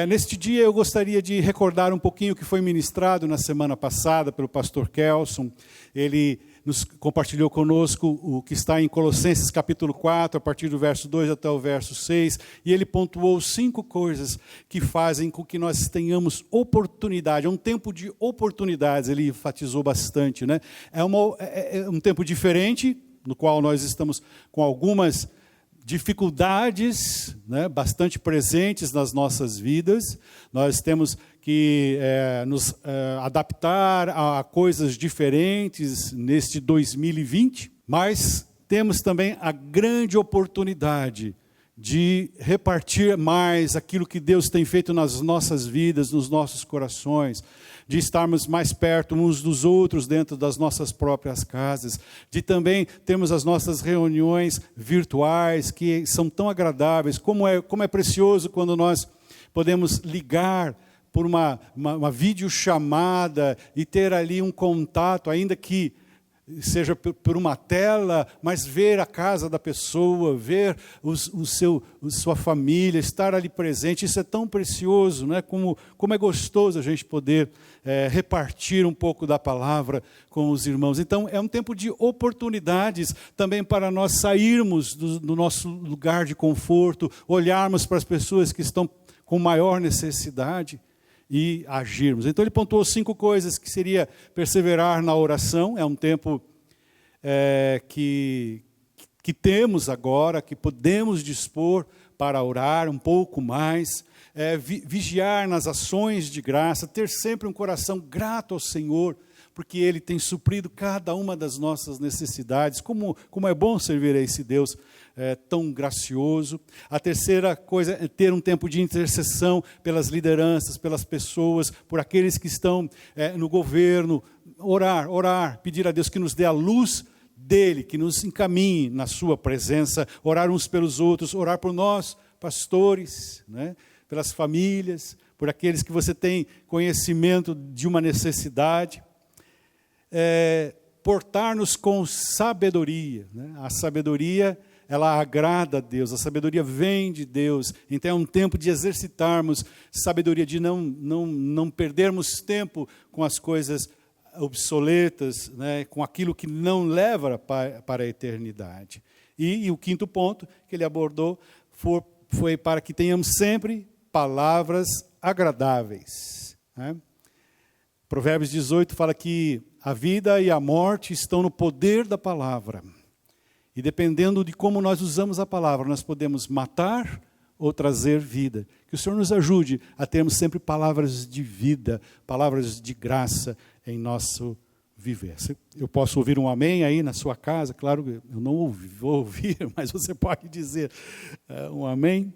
Neste dia eu gostaria de recordar um pouquinho o que foi ministrado na semana passada pelo pastor Kelson. Ele nos compartilhou conosco o que está em Colossenses capítulo 4, a partir do verso 2 até o verso 6, e ele pontuou 5 coisas que fazem com que nós tenhamos oportunidade. É um tempo de oportunidades, ele enfatizou bastante, né? É um tempo diferente, no qual nós estamos com algumas dificuldades, né, bastante presentes nas nossas vidas. Nós temos que nos adaptar a coisas diferentes neste 2020, mas temos também a grande oportunidade de repartir mais aquilo que Deus tem feito nas nossas vidas, nos nossos corações, de estarmos mais perto uns dos outros dentro das nossas próprias casas, de também termos as nossas reuniões virtuais, que são tão agradáveis, como é precioso quando nós podemos ligar por uma videochamada e ter ali um contato, ainda que seja por uma tela, mas ver a casa da pessoa, ver sua família, estar ali presente, isso é tão precioso, né? Como é gostoso a gente poder repartir um pouco da palavra com os irmãos. Então, é um tempo de oportunidades também para nós sairmos do nosso lugar de conforto, olharmos para as pessoas que estão com maior necessidade e agirmos. Então ele pontuou 5 coisas, que seria perseverar na oração. É um tempo que temos agora, que podemos dispor para orar um pouco mais, vigiar nas ações de graça, ter sempre um coração grato ao Senhor, porque Ele tem suprido cada uma das nossas necessidades. Como é bom servir a esse Deus tão gracioso. A terceira coisa é ter um tempo de intercessão pelas lideranças, pelas pessoas, por aqueles que estão no governo. Orar, pedir a Deus que nos dê a luz dEle, que nos encaminhe na sua presença, orar uns pelos outros, orar por nós, pastores, né? Pelas famílias, por aqueles que você tem conhecimento de uma necessidade. Portar-nos com sabedoria, né? A sabedoria, ela agrada a Deus, a sabedoria vem de Deus. Então é um tempo de exercitarmos sabedoria, de não perdermos tempo com as coisas obsoletas, né? Com aquilo que não leva para a eternidade. E o 5º ponto que ele abordou foi para que tenhamos sempre palavras agradáveis, né? Provérbios 18 fala que a vida e a morte estão no poder da palavra. E dependendo de como nós usamos a palavra, nós podemos matar ou trazer vida. Que o Senhor nos ajude a termos sempre palavras de vida, palavras de graça em nosso viver. Eu posso ouvir um amém aí na sua casa, claro, eu não vou ouvir, mas você pode dizer um amém.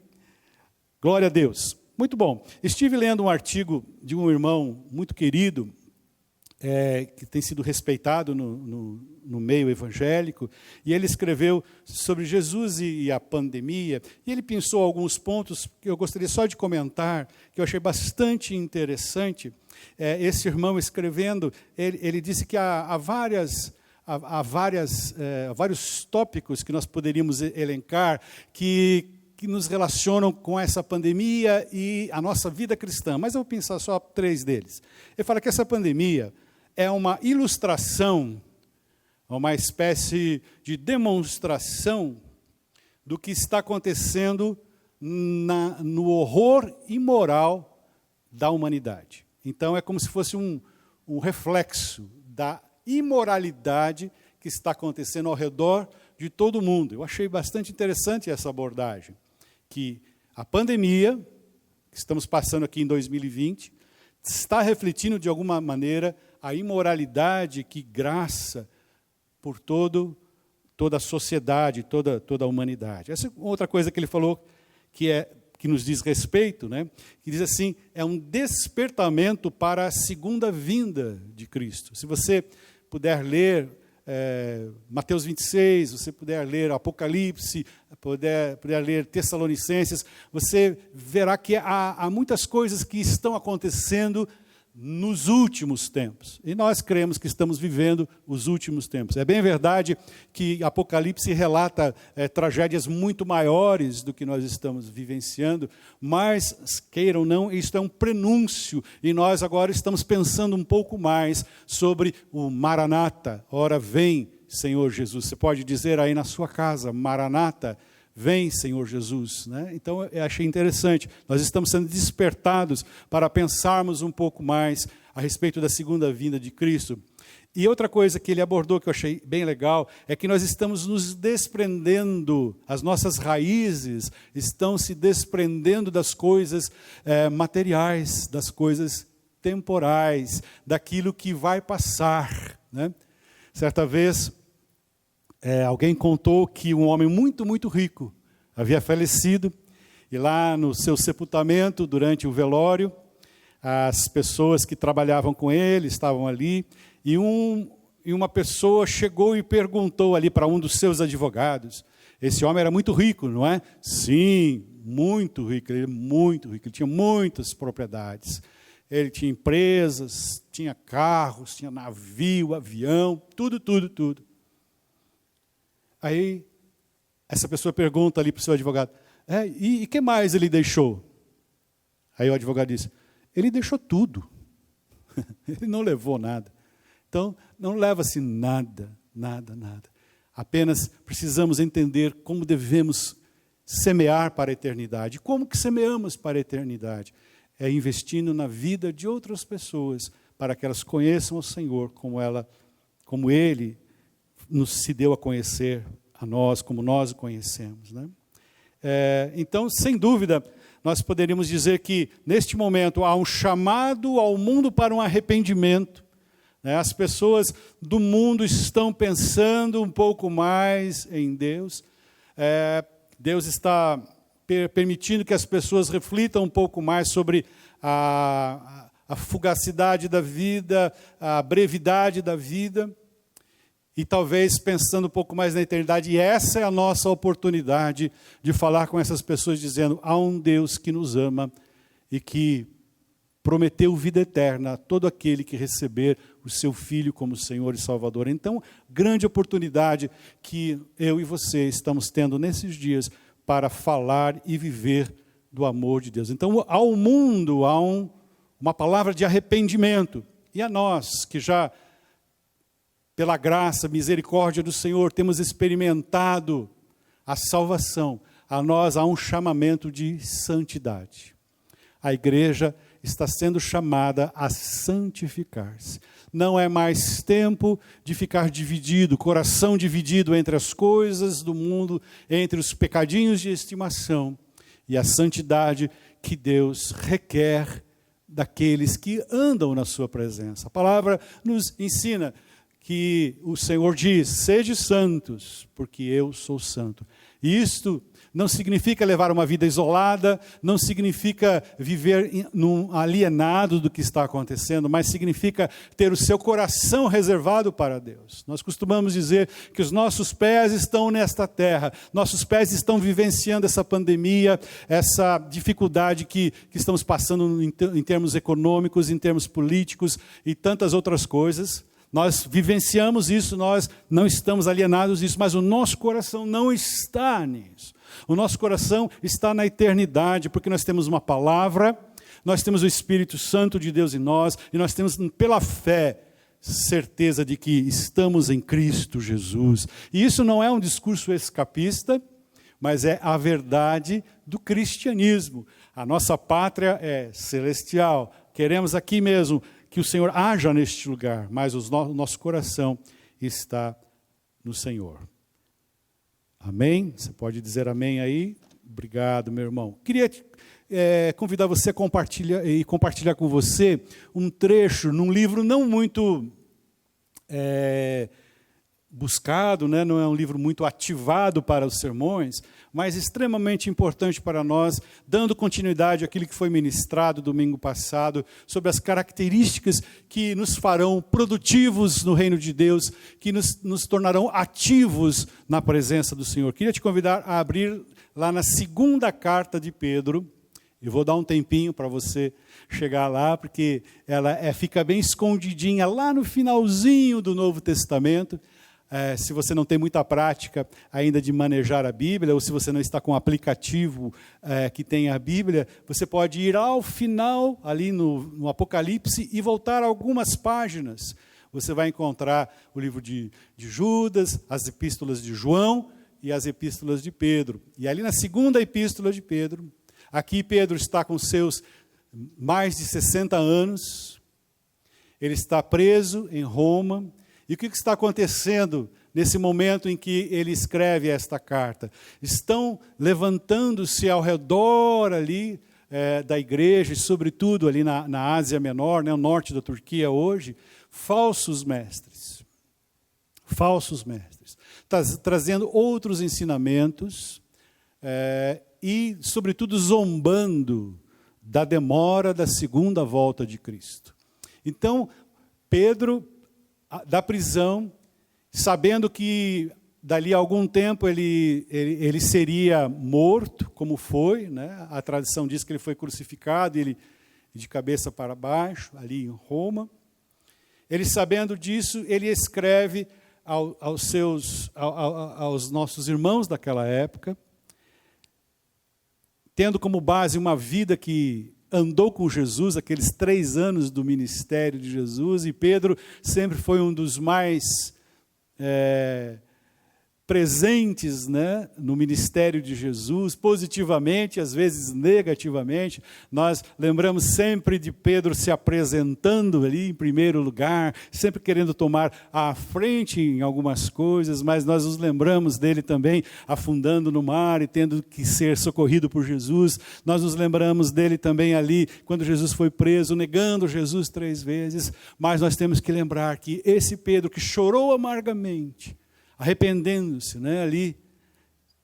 Glória a Deus. Muito bom. Estive lendo um artigo de um irmão muito querido, que tem sido respeitado no meio evangélico, e ele escreveu sobre Jesus e a pandemia, e ele pensou alguns pontos que eu gostaria só de comentar, que eu achei bastante interessante. Esse irmão escrevendo, ele disse que há vários tópicos que nós poderíamos elencar, que nos relacionam com essa pandemia e a nossa vida cristã, mas eu vou pensar só 3 deles. Ele fala que essa pandemia é uma ilustração, uma espécie de demonstração do que está acontecendo no horror imoral da humanidade. Então, é como se fosse um reflexo da imoralidade que está acontecendo ao redor de todo mundo. Eu achei bastante interessante essa abordagem, que a pandemia, que estamos passando aqui em 2020, está refletindo de alguma maneira a imoralidade que graça por toda a sociedade, toda a humanidade. Essa é outra coisa que ele falou que nos diz respeito, né? Que diz assim, é um despertamento para a segunda vinda de Cristo. Se você puder ler Mateus 26, você puder ler Apocalipse, puder ler Tessalonicenses, você verá que há muitas coisas que estão acontecendo nos últimos tempos. E nós cremos que estamos vivendo os últimos tempos. É bem verdade que Apocalipse relata tragédias muito maiores do que nós estamos vivenciando, mas, queiram ou não, isto é um prenúncio, e nós agora estamos pensando um pouco mais sobre o Maranata. Ora, vem, Senhor Jesus. Você pode dizer aí na sua casa, Maranata, vem, Senhor Jesus. Né? Então, eu achei interessante. Nós estamos sendo despertados para pensarmos um pouco mais a respeito da segunda vinda de Cristo. E outra coisa que ele abordou, que eu achei bem legal, é que nós estamos nos desprendendo, as nossas raízes estão se desprendendo das coisas materiais, das coisas temporais, daquilo que vai passar. Né? Certa vez, alguém contou que um homem muito, muito rico havia falecido, e lá no seu sepultamento, durante o velório, as pessoas que trabalhavam com ele estavam ali, e uma pessoa chegou e perguntou ali para um dos seus advogados. Esse homem era muito rico, não é? Sim, muito rico, ele tinha muitas propriedades. Ele tinha empresas, tinha carros, tinha navio, avião, tudo. Aí, essa pessoa pergunta ali para o seu advogado, e que mais ele deixou? Aí o advogado disse, ele deixou tudo. Ele não levou nada. Então, não leva-se nada. Apenas precisamos entender como devemos semear para a eternidade. Como que semeamos para a eternidade? É investindo na vida de outras pessoas, para que elas conheçam o Senhor como Ele nos se deu a conhecer a nós, como nós o conhecemos. Né? Então, sem dúvida, nós poderíamos dizer que, neste momento, há um chamado ao mundo para um arrependimento. Né? As pessoas do mundo estão pensando um pouco mais em Deus. Deus está permitindo que as pessoas reflitam um pouco mais sobre a fugacidade da vida, a brevidade da vida, e talvez pensando um pouco mais na eternidade. E essa é a nossa oportunidade de falar com essas pessoas, dizendo, há um Deus que nos ama e que prometeu vida eterna a todo aquele que receber o seu Filho como Senhor e Salvador. Então, grande oportunidade que eu e você estamos tendo nesses dias para falar e viver do amor de Deus. Então, ao mundo há uma palavra de arrependimento. E a nós, que já, pela graça, misericórdia do Senhor, temos experimentado a salvação, a nós há um chamamento de santidade. A igreja está sendo chamada a santificar-se. Não é mais tempo de ficar dividido, coração dividido entre as coisas do mundo, entre os pecadinhos de estimação e a santidade que Deus requer daqueles que andam na sua presença. A palavra nos ensina que o Senhor diz, sede santos, porque eu sou santo. E isto não significa levar uma vida isolada, não significa viver alienado do que está acontecendo, mas significa ter o seu coração reservado para Deus. Nós costumamos dizer que os nossos pés estão nesta terra, nossos pés estão vivenciando essa pandemia, essa dificuldade que estamos passando em termos econômicos, em termos políticos e tantas outras coisas. Nós vivenciamos isso, nós não estamos alienados disso, mas o nosso coração não está nisso. O nosso coração está na eternidade, porque nós temos uma palavra, nós temos o Espírito Santo de Deus em nós, e nós temos, pela fé, certeza de que estamos em Cristo Jesus. E isso não é um discurso escapista, mas é a verdade do cristianismo. A nossa pátria é celestial, queremos aqui mesmo que o Senhor haja neste lugar, mas o nosso coração está no Senhor. Amém? Você pode dizer amém aí? Obrigado, meu irmão. Queria convidar você a compartilhar com você um trecho num livro não muito buscado, né? Não é um livro muito ativado para os sermões, mas extremamente importante para nós, dando continuidade àquilo que foi ministrado domingo passado, sobre as características que nos farão produtivos no reino de Deus, que nos tornarão ativos na presença do Senhor. Queria te convidar a abrir lá na segunda carta de Pedro, Eu vou dar um tempinho para você chegar lá, porque ela fica bem escondidinha lá no finalzinho do Novo Testamento. Se você não tem muita prática ainda de manejar a Bíblia, ou se você não está com um aplicativo que tem a Bíblia, você pode ir ao final, ali no Apocalipse, e voltar algumas páginas. Você vai encontrar o livro de Judas, as epístolas de João e as epístolas de Pedro. E ali na segunda epístola de Pedro, aqui Pedro está com seus mais de 60 anos, ele está preso em Roma. E o que está acontecendo nesse momento em que ele escreve esta carta? Estão levantando-se ao redor ali da igreja, e sobretudo ali na Ásia Menor, o norte da Turquia hoje, falsos mestres, trazendo outros ensinamentos e, sobretudo, zombando da demora da segunda volta de Cristo. Então, Pedro, da prisão, sabendo que dali a algum tempo ele seria morto, como foi, né? A tradição diz que ele foi crucificado, ele de cabeça para baixo, ali em Roma. Ele, sabendo disso, ele escreve aos nossos irmãos daquela época, tendo como base uma vida que andou com Jesus, aqueles 3 anos do ministério de Jesus, e Pedro sempre foi um dos mais presentes, né, no ministério de Jesus, positivamente, às vezes negativamente. Nós lembramos sempre de Pedro se apresentando ali em primeiro lugar, sempre querendo tomar a frente em algumas coisas, mas nós nos lembramos dele também afundando no mar e tendo que ser socorrido por Jesus. Nós nos lembramos dele também ali, quando Jesus foi preso, negando Jesus 3 vezes, mas nós temos que lembrar que esse Pedro que chorou amargamente, arrependendo-se, né, ali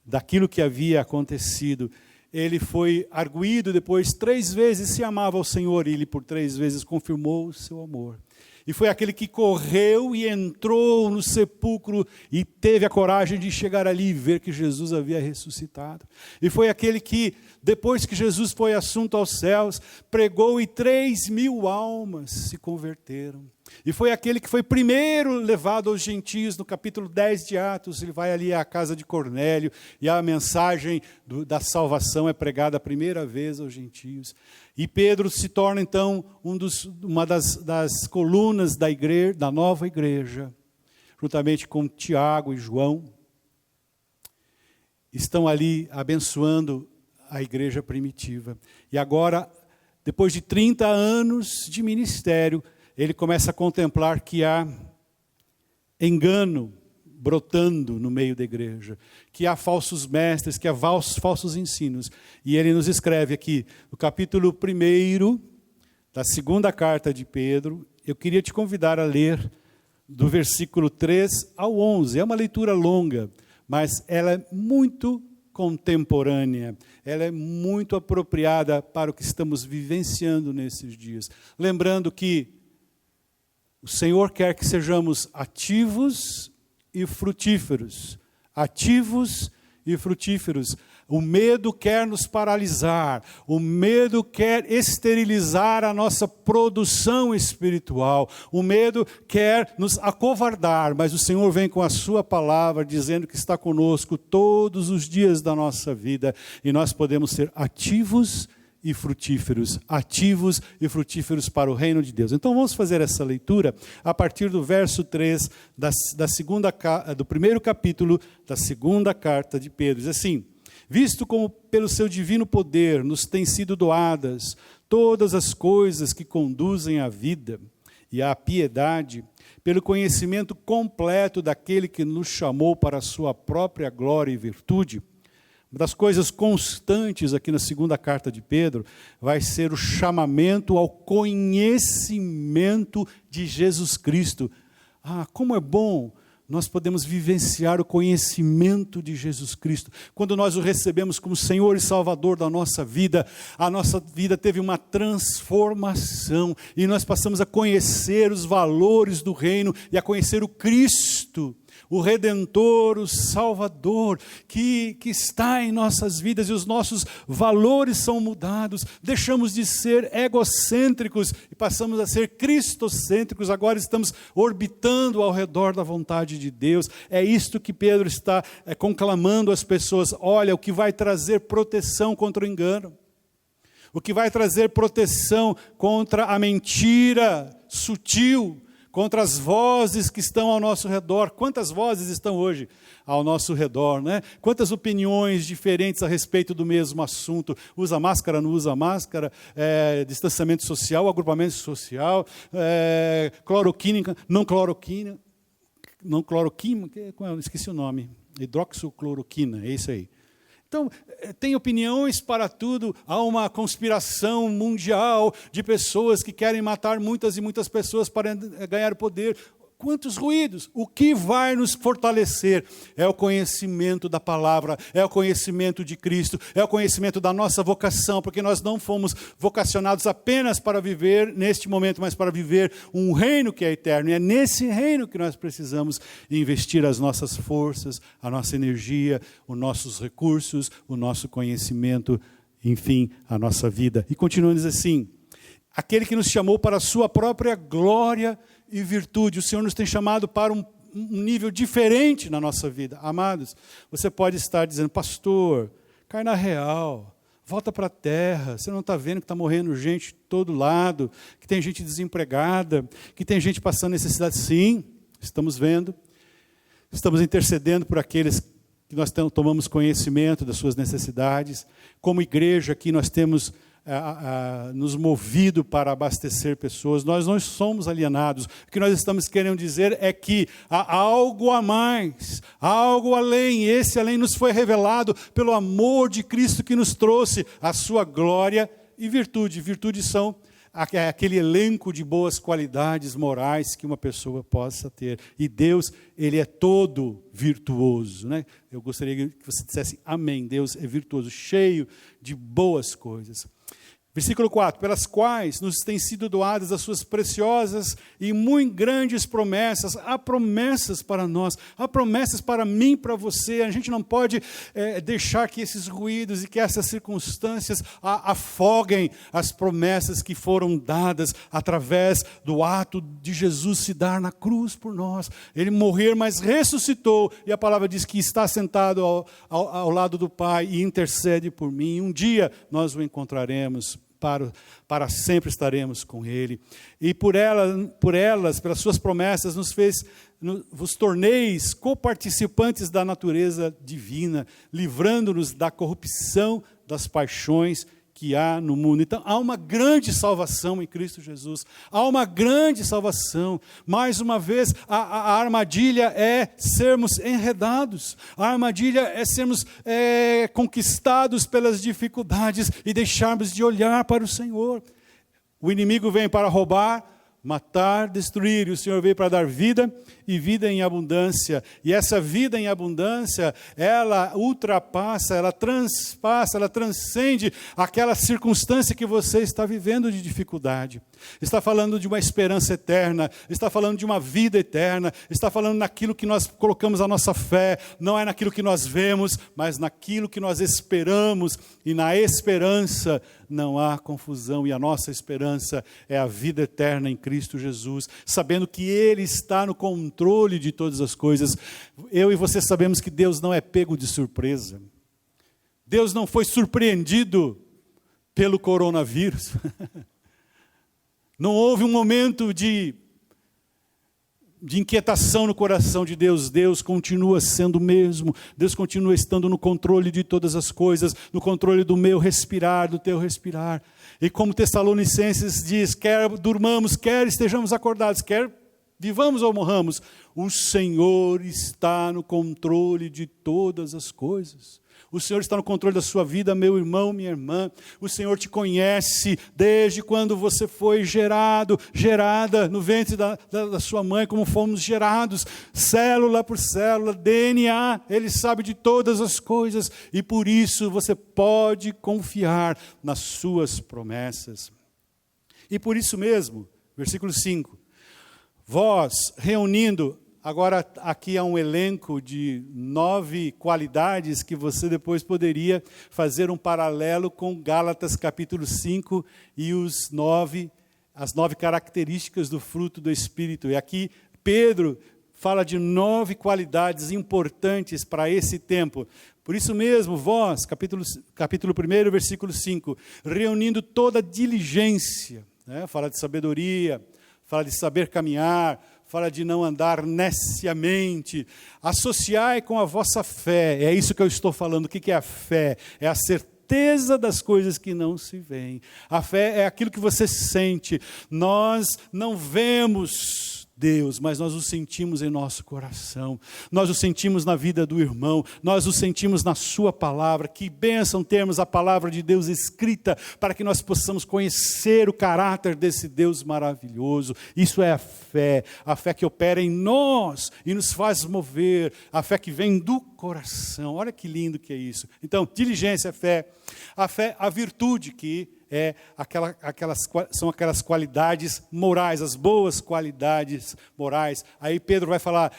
daquilo que havia acontecido, ele foi arguído depois 3 vezes se amava ao Senhor, e ele por 3 vezes confirmou o seu amor. E foi aquele que correu e entrou no sepulcro e teve a coragem de chegar ali e ver que Jesus havia ressuscitado. E foi aquele que, depois que Jesus foi assunto aos céus, pregou e 3.000 almas se converteram. E foi aquele que foi primeiro levado aos gentios, no capítulo 10 de Atos. Ele vai ali à casa de Cornélio e a mensagem da salvação é pregada a primeira vez aos gentios. E Pedro se torna então uma das colunas da igreja, da nova igreja, juntamente com Tiago e João. Estão ali abençoando a igreja primitiva. E agora, depois de 30 anos de ministério, ele começa a contemplar que há engano brotando no meio da igreja, que há falsos mestres, que há falsos ensinos. E ele nos escreve aqui, no capítulo 1 da segunda carta de Pedro. Eu queria te convidar a ler do versículo 3 ao 11. É uma leitura longa, mas ela é muito contemporânea, ela é muito apropriada para o que estamos vivenciando nesses dias. Lembrando que o Senhor quer que sejamos ativos e frutíferos. Ativos e frutíferos. O medo quer nos paralisar. O medo quer esterilizar a nossa produção espiritual. O medo quer nos acovardar. Mas o Senhor vem com a sua palavra dizendo que está conosco todos os dias da nossa vida. E nós podemos ser ativos e frutíferos, ativos e frutíferos para o reino de Deus. Então vamos fazer essa leitura a partir do verso 3 do primeiro capítulo da segunda carta de Pedro. Diz assim: visto como pelo seu divino poder nos têm sido doadas todas as coisas que conduzem à vida e à piedade, pelo conhecimento completo daquele que nos chamou para a sua própria glória e virtude. Uma das coisas constantes aqui na segunda carta de Pedro vai ser o chamamento ao conhecimento de Jesus Cristo. Como é bom nós podemos vivenciar o conhecimento de Jesus Cristo. Quando nós o recebemos como Senhor e Salvador da nossa vida, a nossa vida teve uma transformação e nós passamos a conhecer os valores do reino e a conhecer o Cristo. o Redentor, o Salvador, que está em nossas vidas, e os nossos valores são mudados, deixamos de ser egocêntricos e passamos a ser cristocêntricos, agora estamos orbitando ao redor da vontade de Deus. É isto que Pedro está conclamando às pessoas: olha, o que vai trazer proteção contra o engano, o que vai trazer proteção contra a mentira sutil, contra as vozes que estão ao nosso redor. Quantas vozes estão hoje ao nosso redor, né? Quantas opiniões diferentes a respeito do mesmo assunto. Usa máscara, não usa máscara, distanciamento social, agrupamento social, cloroquina, não cloroquina, esqueci o nome, hidroxicloroquina, é isso aí. Então, tem opiniões para tudo, há uma conspiração mundial de pessoas que querem matar muitas e muitas pessoas para ganhar poder. Quantos ruídos! O que vai nos fortalecer é o conhecimento da palavra, é o conhecimento de Cristo, é o conhecimento da nossa vocação, porque nós não fomos vocacionados apenas para viver neste momento, mas para viver um reino que é eterno. E é nesse reino que nós precisamos investir as nossas forças, a nossa energia, os nossos recursos, o nosso conhecimento, enfim, a nossa vida. E continuamos assim: aquele que nos chamou para a sua própria glória e virtude. O Senhor nos tem chamado para um nível diferente na nossa vida. Amados, você pode estar dizendo: pastor, cai na real, volta para a terra, você não está vendo que está morrendo gente de todo lado, que tem gente desempregada, que tem gente passando necessidade? Sim, estamos vendo, estamos intercedendo por aqueles que nós tomamos conhecimento das suas necessidades. Como igreja aqui nós temos nos movido para abastecer pessoas. Nós não somos alienados. O que nós estamos querendo dizer é que há algo a mais, há algo além. Esse além nos foi revelado pelo amor de Cristo, que nos trouxe a sua glória e virtude. Virtude são aquele elenco de boas qualidades morais que uma pessoa possa ter. E Deus, Ele é todo virtuoso, né? Eu gostaria que você dissesse amém. Deus é virtuoso, cheio de boas coisas. Versículo 4, pelas quais nos têm sido doadas as suas preciosas e muito grandes promessas. Há promessas para nós, há promessas para mim e para você. A gente não pode deixar que esses ruídos e que essas circunstâncias afoguem as promessas que foram dadas através do ato de Jesus se dar na cruz por nós. Ele morrer, mas ressuscitou, e a palavra diz que está sentado ao lado do Pai e intercede por mim. Um dia nós o encontraremos. Para sempre estaremos com Ele. E por elas, pelas suas promessas, vos torneis coparticipantes da natureza divina, livrando-nos da corrupção das paixões que há no mundo. Então, há uma grande salvação em Cristo Jesus. Há uma grande salvação. Mais uma vez, a armadilha é sermos enredados. A armadilha é sermos conquistados pelas dificuldades e deixarmos de olhar para o Senhor. O inimigo vem para roubar, matar, destruir, e o Senhor veio para dar vida e vida em abundância. E essa vida em abundância, ela ultrapassa, ela transpassa, ela transcende aquela circunstância que você está vivendo de dificuldade. Está falando de uma esperança eterna, está falando de uma vida eterna, está falando naquilo que nós colocamos a nossa fé, não é naquilo que nós vemos, mas naquilo que nós esperamos, e na esperança não há confusão, e a nossa esperança é a vida eterna em Cristo Jesus, sabendo que Ele está no controle de todas as coisas. Eu e você sabemos que Deus não é pego de surpresa. Deus não foi surpreendido pelo coronavírus. Não houve um momento de inquietação no coração de Deus. Deus continua sendo o mesmo. Deus continua estando no controle de todas as coisas, no controle do meu respirar, do teu respirar. E como Tessalonicenses diz, quer durmamos, quer estejamos acordados, quer vivamos ou morramos, o Senhor está no controle de todas as coisas. O Senhor está no controle da sua vida, meu irmão, minha irmã. O Senhor te conhece desde quando você foi gerada no ventre da sua mãe, como fomos gerados, célula por célula, DNA. Ele sabe de todas as coisas e por isso você pode confiar nas suas promessas. E por isso mesmo, versículo 5, vós reunindo agora aqui há um elenco de 9 qualidades que você depois poderia fazer um paralelo com Gálatas capítulo 5 e as 9 características do fruto do Espírito. E aqui Pedro fala de 9 qualidades importantes para esse tempo. Por isso mesmo, vós, capítulo 1, versículo 5, reunindo toda diligência, né? Fala de sabedoria, fala de saber caminhar, fala de não andar neciamente, associai com a vossa fé. É isso que eu estou falando. O que é a fé? É a certeza das coisas que não se veem. A fé é aquilo que você sente. Nós não vemos Deus, mas nós o sentimos em nosso coração, nós o sentimos na vida do irmão, nós o sentimos na sua palavra. Que bênção termos a palavra de Deus escrita, para que nós possamos conhecer o caráter desse Deus maravilhoso. Isso é a fé que opera em nós e nos faz mover, a fé que vem do coração. Olha que lindo que é isso. Então, diligência é fé, a virtude que são aquelas qualidades morais, as boas qualidades morais. Aí Pedro vai falar,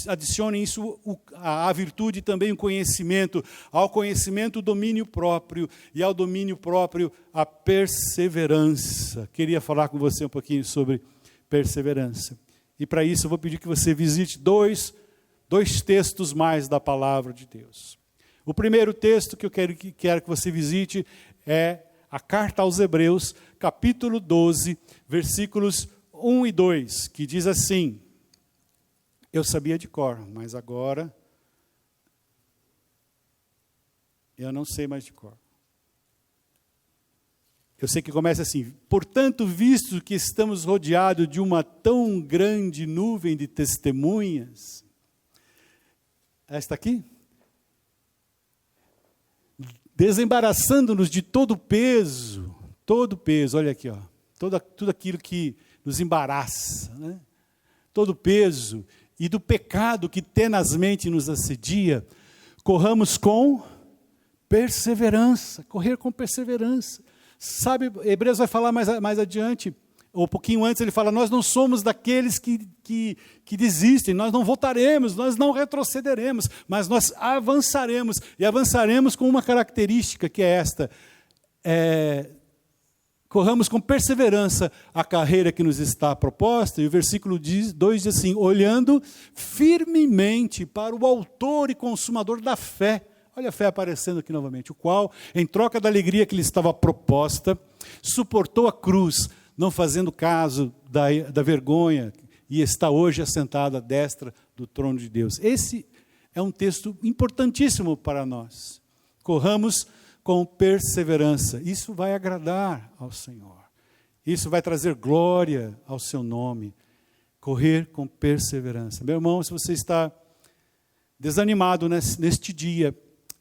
adicione isso à virtude também o conhecimento, ao conhecimento o domínio próprio, e ao domínio próprio a perseverança. Queria falar com você um pouquinho sobre perseverança. E para isso eu vou pedir que você visite dois textos mais da palavra de Deus. O primeiro texto que eu quero que você visite é a carta aos Hebreus, capítulo 12, versículos 1 e 2, que diz assim: eu sabia de cor, mas agora eu não sei mais de cor. Eu sei que começa assim: portanto, visto que estamos rodeados de uma tão grande nuvem de testemunhas, esta aqui, desembaraçando-nos de todo o peso, olha aqui, ó, tudo aquilo que nos embaraça, né? Todo o peso e do pecado que tenazmente nos assedia, corramos com perseverança, correr com perseverança. Sabe, Hebreus vai falar mais adiante, ou um pouquinho antes ele fala, nós não somos daqueles que desistem, nós não voltaremos, nós não retrocederemos, mas nós avançaremos, e avançaremos com uma característica que é esta, corramos com perseverança a carreira que nos está proposta. E o versículo 2 diz assim, olhando firmemente para o autor e consumador da fé. Olha a fé aparecendo aqui novamente, o qual, em troca da alegria que lhe estava proposta, suportou a cruz, não fazendo caso da vergonha, e está hoje assentado à destra do trono de Deus. Esse é um texto importantíssimo para nós. Corramos com perseverança. Isso vai agradar ao Senhor. Isso vai trazer glória ao seu nome. Correr com perseverança. Meu irmão, se você está desanimado neste dia,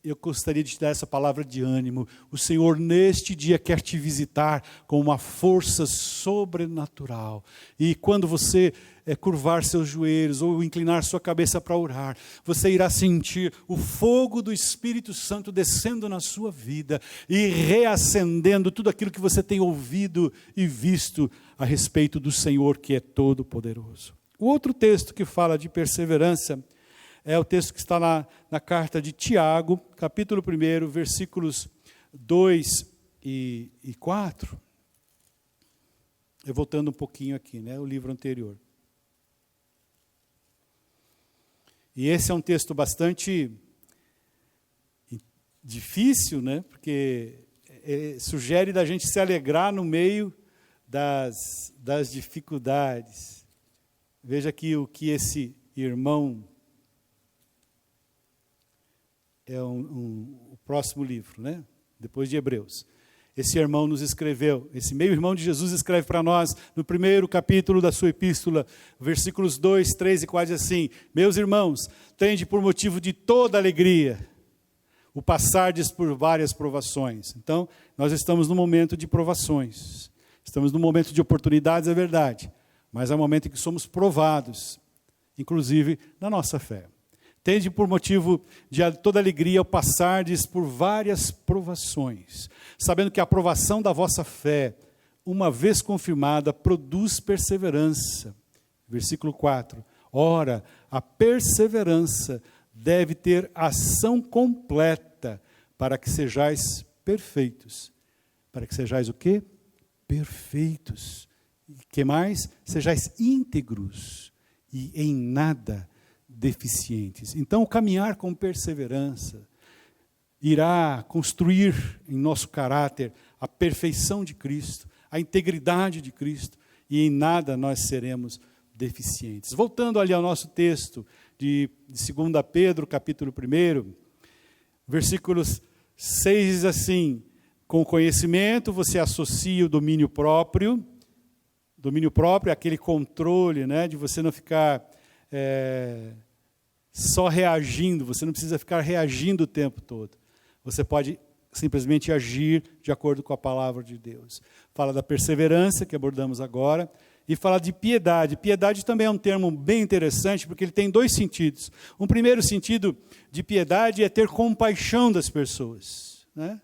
eu gostaria de te dar essa palavra de ânimo. O Senhor, neste dia, quer te visitar com uma força sobrenatural. E quando você curvar seus joelhos ou inclinar sua cabeça para orar, você irá sentir o fogo do Espírito Santo descendo na sua vida e reacendendo tudo aquilo que você tem ouvido e visto a respeito do Senhor, que é todo-poderoso. O outro texto que fala de perseverança é o texto que está na carta de Tiago, capítulo 1, versículos 2 e 4. Eu voltando um pouquinho aqui, né, o livro anterior. E esse é um texto bastante difícil, né, porque sugere da gente se alegrar no meio das dificuldades. Veja aqui o que esse irmão... É o próximo livro, né? Depois de Hebreus. Esse irmão nos escreveu, esse meio-irmão de Jesus escreve para nós, no primeiro capítulo da sua epístola, versículos 2, 3 e 4, assim, meus irmãos, tende por motivo de toda alegria o passardes por várias provações. Então, nós estamos no momento de provações, estamos no momento de oportunidades, é verdade, mas é um momento em que somos provados, inclusive na nossa fé. Tende por motivo de toda alegria ao passardes por várias provações, sabendo que a aprovação da vossa fé, uma vez confirmada, produz perseverança. Versículo 4. Ora, a perseverança deve ter ação completa para que sejais perfeitos. Para que sejais o quê? Perfeitos. E que mais? Sejais íntegros e em nada deficientes. Então, o caminhar com perseverança irá construir em nosso caráter a perfeição de Cristo, a integridade de Cristo, e em nada nós seremos deficientes. Voltando ali ao nosso texto de 2 Pedro, capítulo 1, versículos 6 diz assim: com o conhecimento você associa o domínio próprio. Domínio próprio é aquele controle, né, de você não ficar só reagindo, você não precisa ficar reagindo o tempo todo. Você pode simplesmente agir de acordo com a palavra de Deus. Fala da perseverança, que abordamos agora, e fala de piedade. Piedade também é um termo bem interessante, porque ele tem dois sentidos. Um primeiro sentido de piedade é ter compaixão das pessoas, né?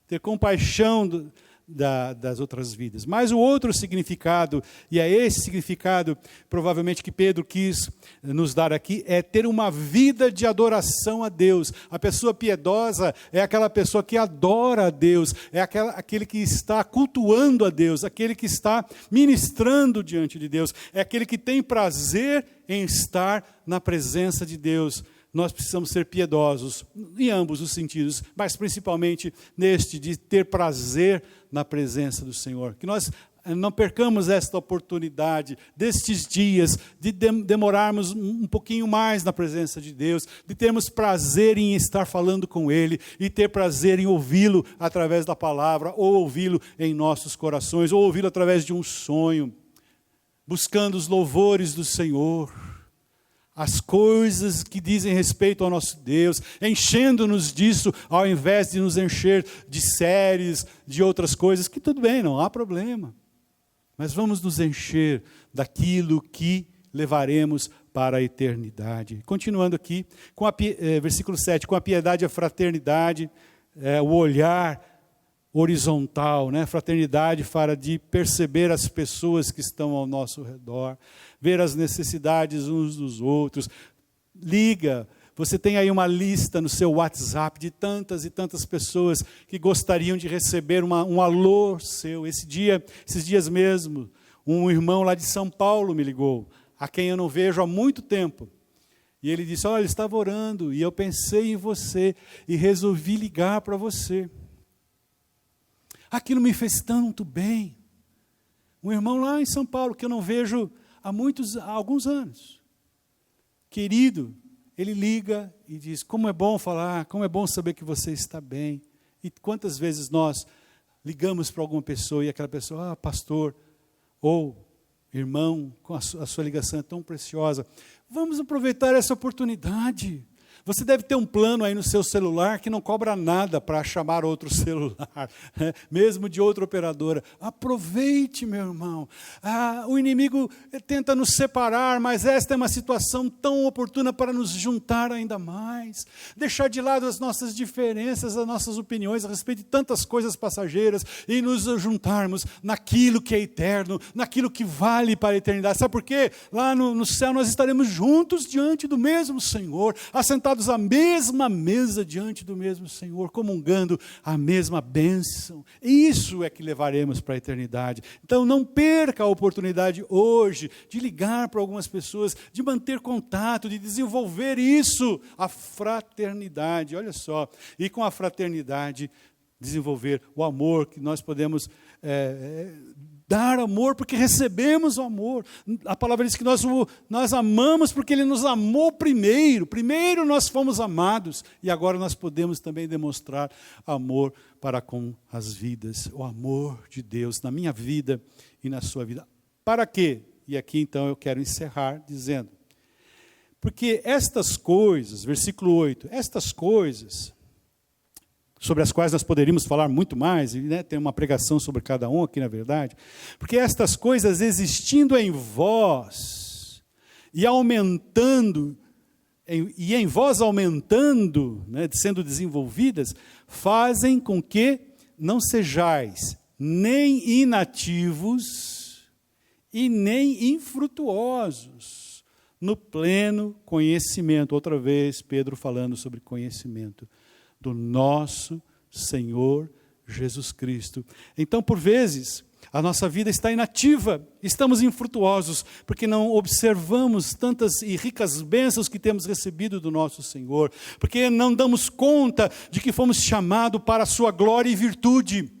Ter compaixão das outras vidas. Mas o outro significado, e é esse significado provavelmente que Pedro quis nos dar aqui, é ter uma vida de adoração a Deus. A pessoa piedosa é aquela pessoa que adora a Deus, é aquele que está cultuando a Deus, aquele que está ministrando diante de Deus, é aquele que tem prazer em estar na presença de Deus. Nós precisamos ser piedosos em ambos os sentidos, mas principalmente neste de ter prazer na presença do Senhor. Que nós não percamos esta oportunidade destes dias de demorarmos um pouquinho mais na presença de Deus, de termos prazer em estar falando com Ele e ter prazer em ouvi-lo através da palavra, ou ouvi-lo em nossos corações, ou ouvi-lo através de um sonho, buscando os louvores do Senhor, as coisas que dizem respeito ao nosso Deus, enchendo-nos disso, ao invés de nos encher de séries, de outras coisas, que tudo bem, não há problema. Mas vamos nos encher daquilo que levaremos para a eternidade. Continuando aqui, versículo 7, com a piedade e a fraternidade, o olhar horizontal, né? Fraternidade fala de perceber as pessoas que estão ao nosso redor, ver as necessidades uns dos outros. Liga, você tem aí uma lista no seu WhatsApp de tantas e tantas pessoas que gostariam de receber um alô seu. Esses dias mesmo, um irmão lá de São Paulo me ligou, a quem eu não vejo há muito tempo. E ele disse: olha, eu estava orando e eu pensei em você e resolvi ligar para você. Aquilo me fez tanto bem. Um irmão lá em São Paulo, que eu não vejo há alguns anos. Querido, ele liga e diz: como é bom falar, como é bom saber que você está bem. E quantas vezes nós ligamos para alguma pessoa e aquela pessoa: pastor, ou irmão, a sua ligação é tão preciosa. Vamos aproveitar essa oportunidade. Você deve ter um plano aí no seu celular que não cobra nada para chamar outro celular, né? Mesmo de outra operadora. Aproveite, meu irmão. O inimigo tenta nos separar, mas esta é uma situação tão oportuna para nos juntar ainda mais. Deixar de lado as nossas diferenças, as nossas opiniões a respeito de tantas coisas passageiras e nos juntarmos naquilo que é eterno, naquilo que vale para a eternidade. Sabe por quê? Lá no céu nós estaremos juntos diante do mesmo Senhor, assentados à mesma mesa diante do mesmo Senhor, comungando a mesma bênção. Isso é que levaremos para a eternidade. Então não perca a oportunidade hoje de ligar para algumas pessoas, de manter contato, de desenvolver isso, a fraternidade, olha só. E com a fraternidade desenvolver o amor, que nós podemos dar amor porque recebemos o amor. A palavra diz que nós amamos porque Ele nos amou primeiro. Primeiro nós fomos amados e agora nós podemos também demonstrar amor para com as vidas. O amor de Deus na minha vida e na sua vida. Para quê? E aqui então eu quero encerrar dizendo: porque estas coisas, versículo 8, estas coisas sobre as quais nós poderíamos falar muito mais, né? Tem uma pregação sobre cada um aqui, na verdade. Porque estas coisas existindo em vós e aumentando, e em vós aumentando, né, sendo desenvolvidas, fazem com que não sejais nem inativos e nem infrutuosos no pleno conhecimento. Outra vez, Pedro falando sobre conhecimento do nosso Senhor Jesus Cristo. Então, por vezes, a nossa vida está inativa, estamos infrutuosos, porque não observamos tantas e ricas bênçãos que temos recebido do nosso Senhor, porque não damos conta de que fomos chamados para a sua glória e virtude.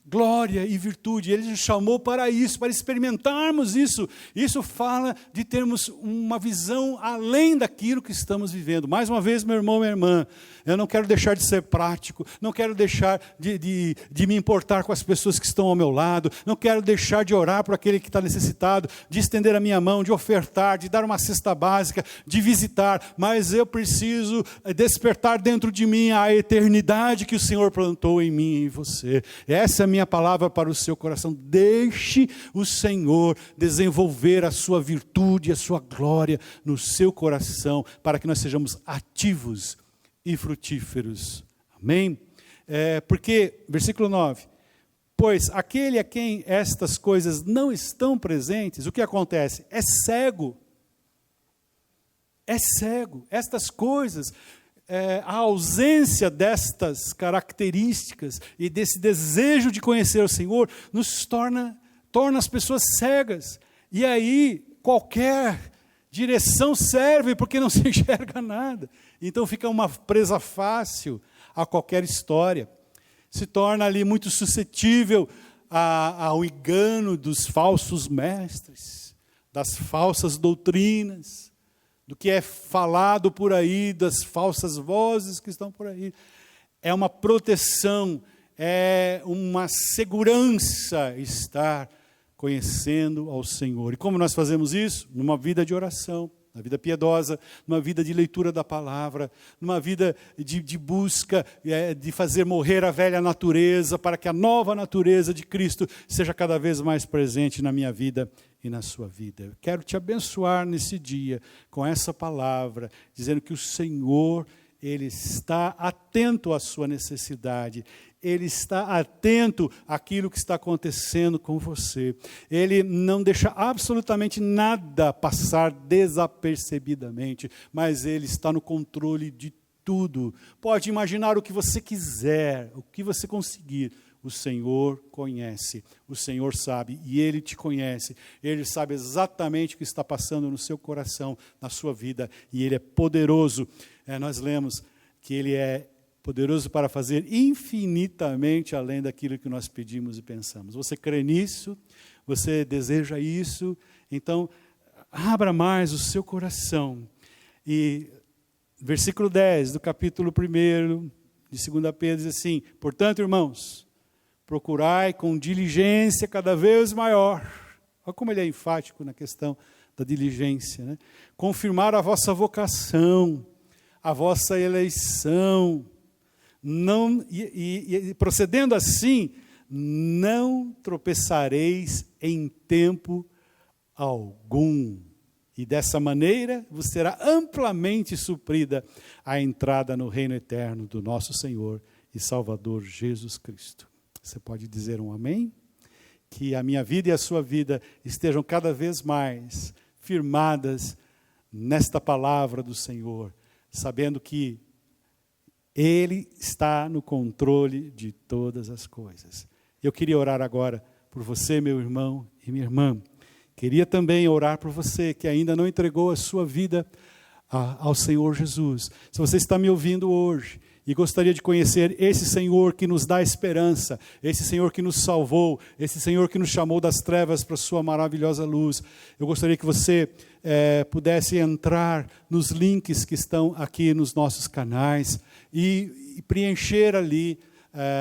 Glória e virtude, Ele nos chamou para isso, para experimentarmos isso. Isso fala de termos uma visão além daquilo que estamos vivendo. Mais uma vez, meu irmão, minha irmã, eu não quero deixar de ser prático, não quero deixar de me importar com as pessoas que estão ao meu lado, não quero deixar de orar por aquele que está necessitado, de estender a minha mão, de ofertar, de dar uma cesta básica, de visitar, mas eu preciso despertar dentro de mim a eternidade que o Senhor plantou em mim e em você. Essa é a minha palavra para o seu coração. Deixe o Senhor desenvolver a sua virtude, a sua glória no seu coração, para que nós sejamos ativos e frutíferos. Amém? Porque, versículo 9, pois aquele a quem estas coisas não estão presentes, o que acontece? É cego. É cego. Estas coisas, a ausência destas características e desse desejo de conhecer o Senhor, nos torna as pessoas cegas. E aí, qualquer direção serve, porque não se enxerga nada. Então fica uma presa fácil a qualquer história. Se torna ali muito suscetível ao engano dos falsos mestres, das falsas doutrinas, do que é falado por aí, das falsas vozes que estão por aí. É uma proteção, é uma segurança estar conhecendo ao Senhor. E como nós fazemos isso? Numa vida de oração, numa vida piedosa, numa vida de leitura da palavra, numa vida de busca, de fazer morrer a velha natureza, para que a nova natureza de Cristo seja cada vez mais presente na minha vida e na sua vida. Eu quero te abençoar nesse dia com essa palavra, dizendo que o Senhor, Ele está atento à sua necessidade, Ele está atento àquilo que está acontecendo com você. Ele não deixa absolutamente nada passar desapercebidamente, mas Ele está no controle de tudo. Pode imaginar o que você quiser, o que você conseguir. O Senhor conhece, o Senhor sabe, e Ele te conhece. Ele sabe exatamente o que está passando no seu coração, na sua vida, e Ele é poderoso. Nós lemos que Ele é poderoso para fazer infinitamente além daquilo que nós pedimos e pensamos. Você crê nisso? Você deseja isso? Então, abra mais o seu coração. E versículo 10 do capítulo 1 de 2 Pedro diz assim: portanto, irmãos, procurai com diligência cada vez maior. Olha como ele é enfático na questão da diligência, né? Confirmar a vossa vocação, a vossa eleição. Não, e procedendo assim, não tropeçareis em tempo algum. E dessa maneira vos será amplamente suprida a entrada no reino eterno do nosso Senhor e Salvador Jesus Cristo. Você pode dizer um amém? Que a minha vida e a sua vida estejam cada vez mais firmadas nesta palavra do Senhor, sabendo que Ele está no controle de todas as coisas. Eu queria orar agora por você, meu irmão e minha irmã. Queria também orar por você que ainda não entregou a sua vida ao Senhor Jesus. Se você está me ouvindo hoje e gostaria de conhecer esse Senhor que nos dá esperança, esse Senhor que nos salvou, esse Senhor que nos chamou das trevas para a sua maravilhosa luz, eu gostaria que você pudesse entrar nos links que estão aqui nos nossos canais e preencher ali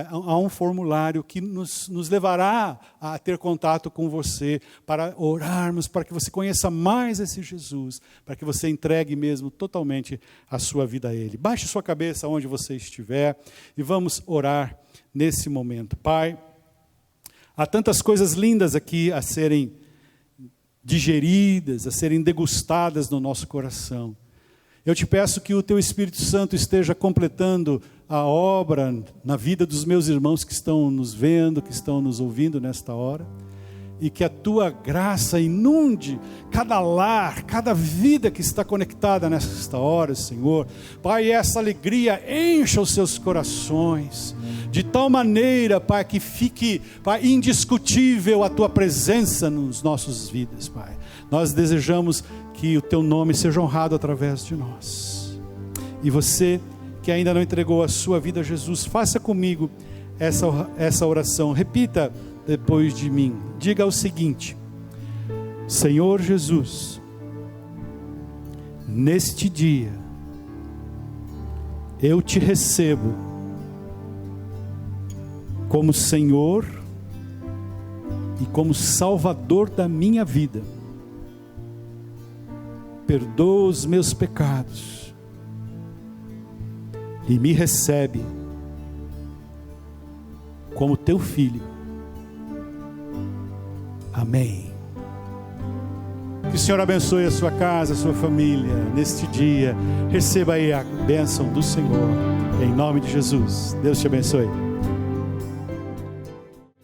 a um formulário que nos levará a ter contato com você, para orarmos, para que você conheça mais esse Jesus, para que você entregue mesmo totalmente a sua vida a Ele. Baixe sua cabeça onde você estiver e vamos orar nesse momento. Pai, há tantas coisas lindas aqui a serem digeridas, a serem degustadas no nosso coração. Eu te peço que o Teu Espírito Santo esteja completando a obra na vida dos meus irmãos que estão nos vendo, que estão nos ouvindo nesta hora. e que a tua graça inunde cada lar, cada vida que está conectada nesta hora, Senhor. Pai, essa alegria encha os seus corações, de tal maneira, Pai, que fique, Pai, indiscutível a tua presença nos nossos vidas, Pai. Nós desejamos que o teu nome seja honrado através de nós. E você que ainda não entregou a sua vida a Jesus, faça comigo essa oração. Repita depois de mim. Diga o seguinte: Senhor Jesus, neste dia eu te recebo como Senhor e como Salvador da minha vida. Perdoa os meus pecados e me recebe como teu filho. Amém. Que o Senhor abençoe a sua casa, a sua família neste dia. Receba aí a bênção do Senhor, em nome de Jesus. Deus te abençoe.